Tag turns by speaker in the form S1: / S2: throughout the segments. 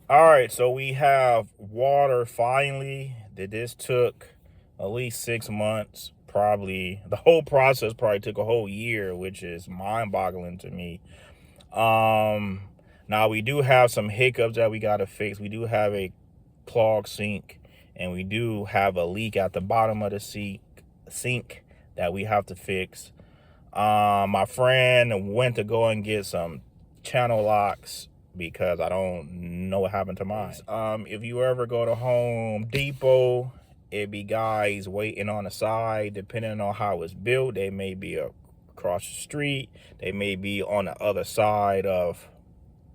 S1: All right, so we have water finally. This took at least 6 months. Probably the whole process probably took a whole year, which is mind-boggling to me. Um, Now we do have some hiccups that we gotta fix. We do have a clogged sink, and we do have a leak at the bottom of the sink that we have to fix. My friend went to go and get some channel locks because I don't know what happened to mine. If you ever go to Home Depot, it be guys waiting on the side. Depending on how it's built, they may be across the street, they may be on the other side of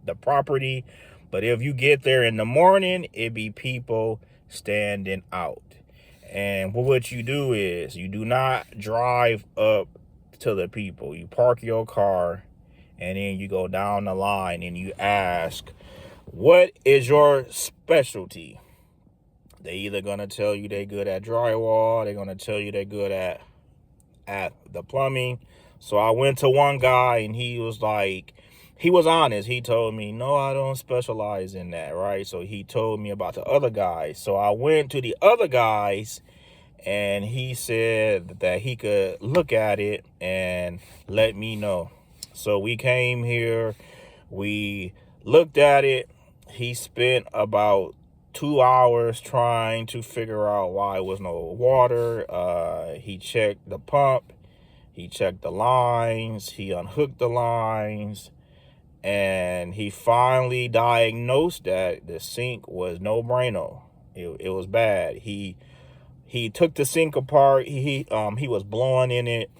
S1: the property. But if you get there in the morning, it be people standing out. And what you do is you do not drive up to the people. You park your car and then you go down the line and you ask, what is your specialty? They either gonna tell you they good at drywall, they're gonna tell you they're good at the plumbing. So I went to one guy and he was honest. He told me, no, I don't specialize in that, right? So he told me about the other guys. So I went to the other guys and he said that he could look at it and let me know. So we came here, we looked at it. He spent about 2 hours trying to figure out why there was no water. He checked the pump, he checked the lines, he unhooked the lines, and he finally diagnosed that the sink was no bueno. It was bad. He took the sink apart. He was blowing in it,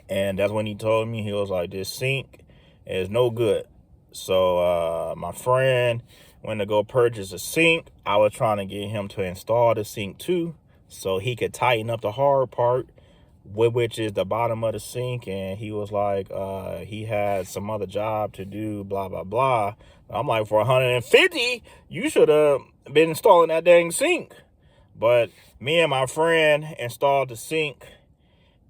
S1: and that's when he told me, he was like, this sink is no good. So my friend went to go purchase a sink. I was trying to get him to install the sink too, so he could tighten up the hard part, which is the bottom of the sink. And he was like, he had some other job to do, blah blah blah. I'm like, for 150, you should have been installing that dang sink. But me and my friend installed the sink,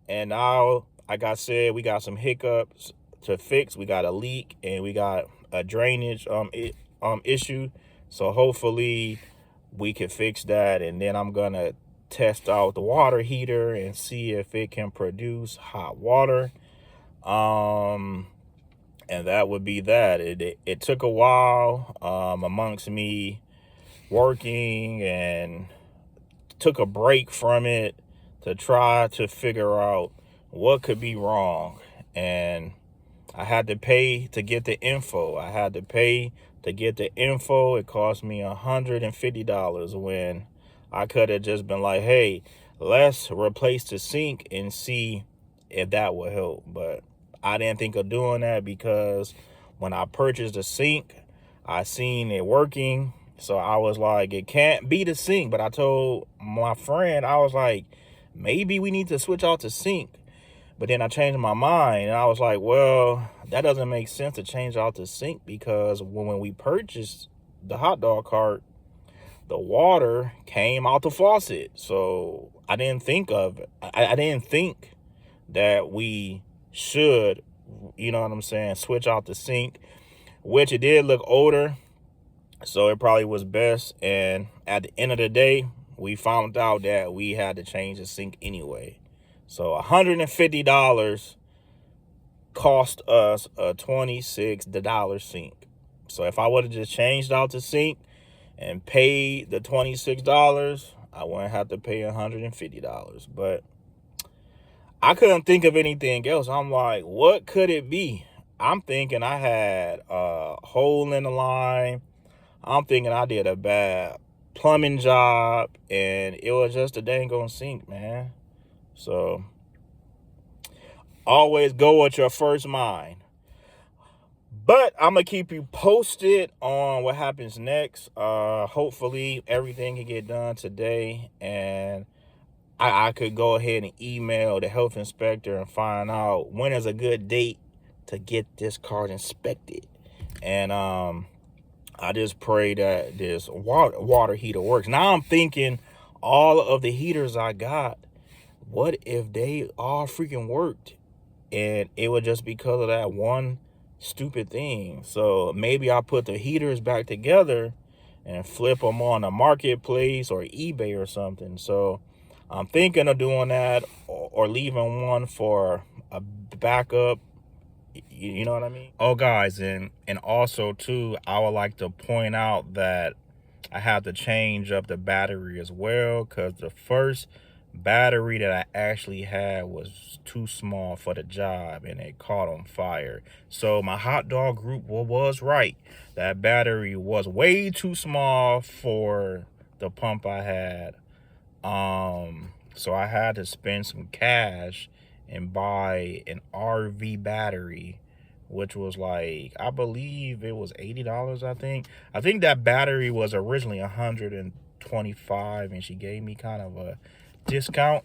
S1: and now, like I said, we got some hiccups to fix. We got a leak and we got a drainage issue. So hopefully we can fix that, and then I'm gonna test out the water heater and see if it can produce hot water. And that would be that. It took a while amongst me working, and took a break from it to try to figure out what could be wrong. And I had to pay to get the info. It cost me $150 when I could have just been like, hey, let's replace the sink and see if that would help. But I didn't think of doing that because when I purchased the sink, I seen it working. So I was like, it can't be the sink. But I told my friend, I was like, maybe we need to switch out the sink. But then I changed my mind, and I was like, well, that doesn't make sense to change out the sink, because when we purchased the hot dog cart, the water came out the faucet. So I didn't think of it. I didn't think that we should, you know what I'm saying, switch out the sink, which it did look older. So it probably was best. And at the end of the day, we found out that we had to change the sink anyway. So $150 cost us a $26 sink. So if I would have just changed out the sink and paid the $26, I wouldn't have to pay $150. But I couldn't think of anything else. I'm like, what could it be? I'm thinking I had a hole in the line. I'm thinking I did a bad plumbing job, and it was just a dang on sink, man. So always go with your first mind. But I'm going to keep you posted on what happens next. Hopefully everything can get done today, and I could go ahead and email the health inspector and find out when is a good date to get this card inspected. And I just pray that this water heater works. Now I'm thinking, all of the heaters I got, what if they all freaking worked and it was just because of that one stupid thing? So maybe I put the heaters back together and flip them on a marketplace or eBay or something. So I'm thinking of doing that, or leaving one for a backup. You know what I mean? Oh, guys, and also too, I would like to point out that I have to change up the battery as well, because the first battery that I actually had was too small for the job and it caught on fire. So my hot dog group was right. That battery was way too small for the pump I had. So I had to spend some cash and buy an RV battery, which was like, I believe it was $80, I think. I think that battery was originally 125, and she gave me kind of a discount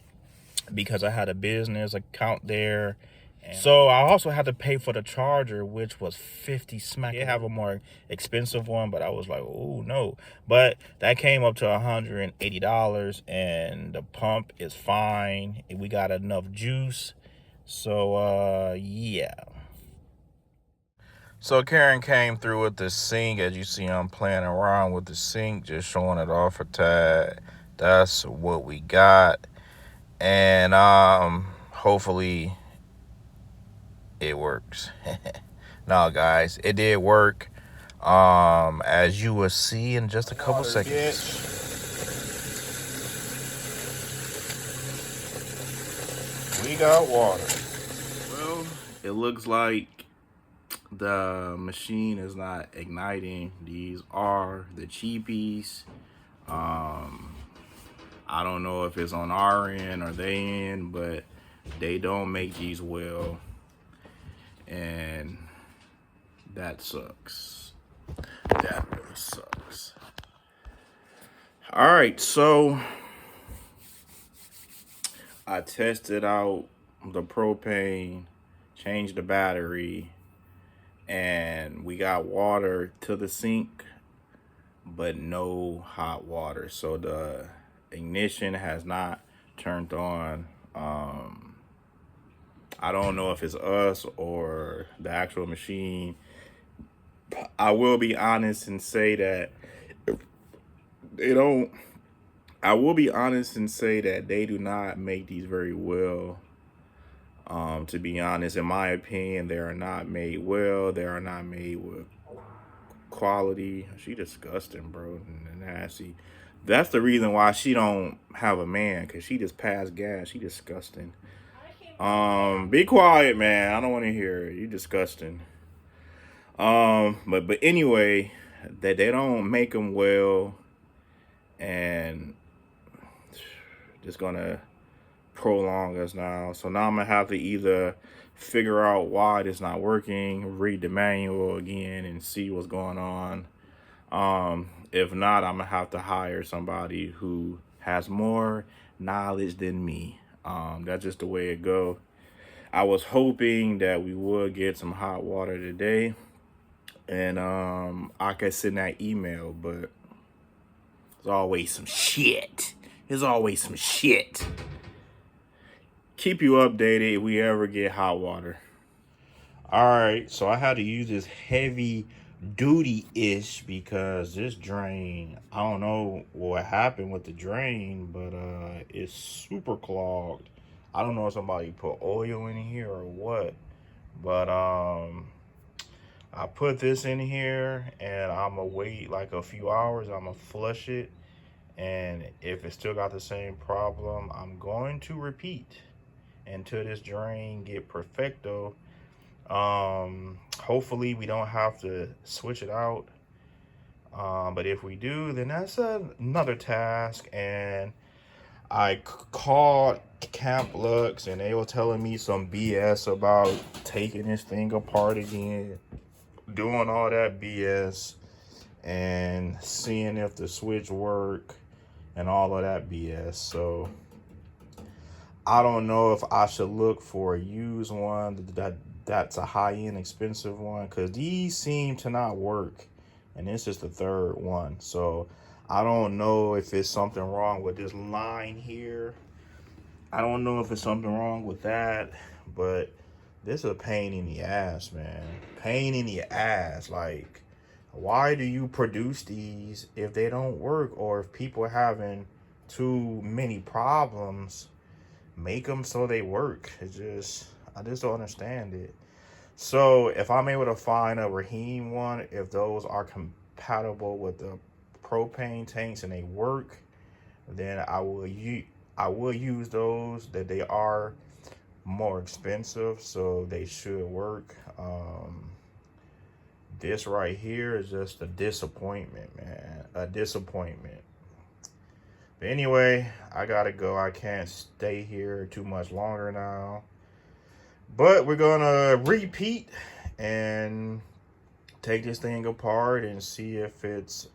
S1: because I had a business account there. And so I also had to pay for the charger, which was 50 smack. They have a more expensive one, but I was like, oh no. But that came up to $180, and the pump is fine. We got enough juice. So yeah. So Karen came through with the sink. As you see, I'm playing around with the sink, just showing it off a tad. That's what we got. And hopefully it works. No, guys, it did work. As you will see in just a couple seconds. We got water. Well, it looks like the machine is not igniting. These are the cheapies. I don't know if it's on our end or they end, but they don't make these well, and that sucks. That really sucks. All right, so I tested out the propane, changed the battery, and we got water to the sink, but no hot water. So the ignition has not turned on. I don't know if it's us or the actual machine. I will be honest and say that they don't. I will be honest and say that they do not make these very well. To be honest, in my opinion, they are not made well. They are not made with quality. She disgusting, bro. Nasty. That's the reason why she don't have a man, because she just passed gas. She disgusting. Be quiet, man. I don't want to hear it. You disgusting. But anyway, that they don't make them well, and just gonna prolong us now. So now I'm gonna have to either figure out why it's not working, read the manual again, and see what's going on. If not, I'm gonna have to hire somebody who has more knowledge than me. That's just the way it go. I was hoping that we would get some hot water today, and I could send that email, but there's always some shit. There's always some shit. Keep you updated if we ever get hot water. All right, so I had to use this heavy duty-ish because this drain, I don't know what happened with the drain, but it's super clogged. I don't know if somebody put oil in here or what, but I put this in here, and I'm gonna wait like a few hours. I'm gonna flush it, and if it still got the same problem, I'm going to repeat until this drain get perfecto. Hopefully we don't have to switch it out, but if we do, then that's another task. And I called Camplux, and they were telling me some BS about taking this thing apart again, doing all that BS, and seeing if the switch work and all of that BS. So I don't know if I should look for a used one that's a high-end expensive one, because these seem to not work, and this is the third one. So I don't know if it's something wrong with this line here. I don't know if it's something wrong with that, but this is a pain in the ass, man. Pain in the ass. Like, Why do you produce these if they don't work, or if people are having too many problems, make them so they work? I just don't understand it. So if I'm able to find a Raheem one, if those are compatible with the propane tanks and they work, then I will use those. That they are more expensive, so they should work. This right here is just a disappointment, man. A disappointment. But anyway, I gotta go. I can't stay here too much longer now. But we're gonna repeat and take this thing apart and see if it's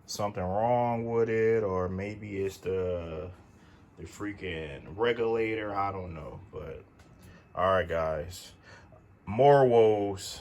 S1: something wrong with it, or maybe it's the freaking regulator. I don't know. But all right, guys, more woes.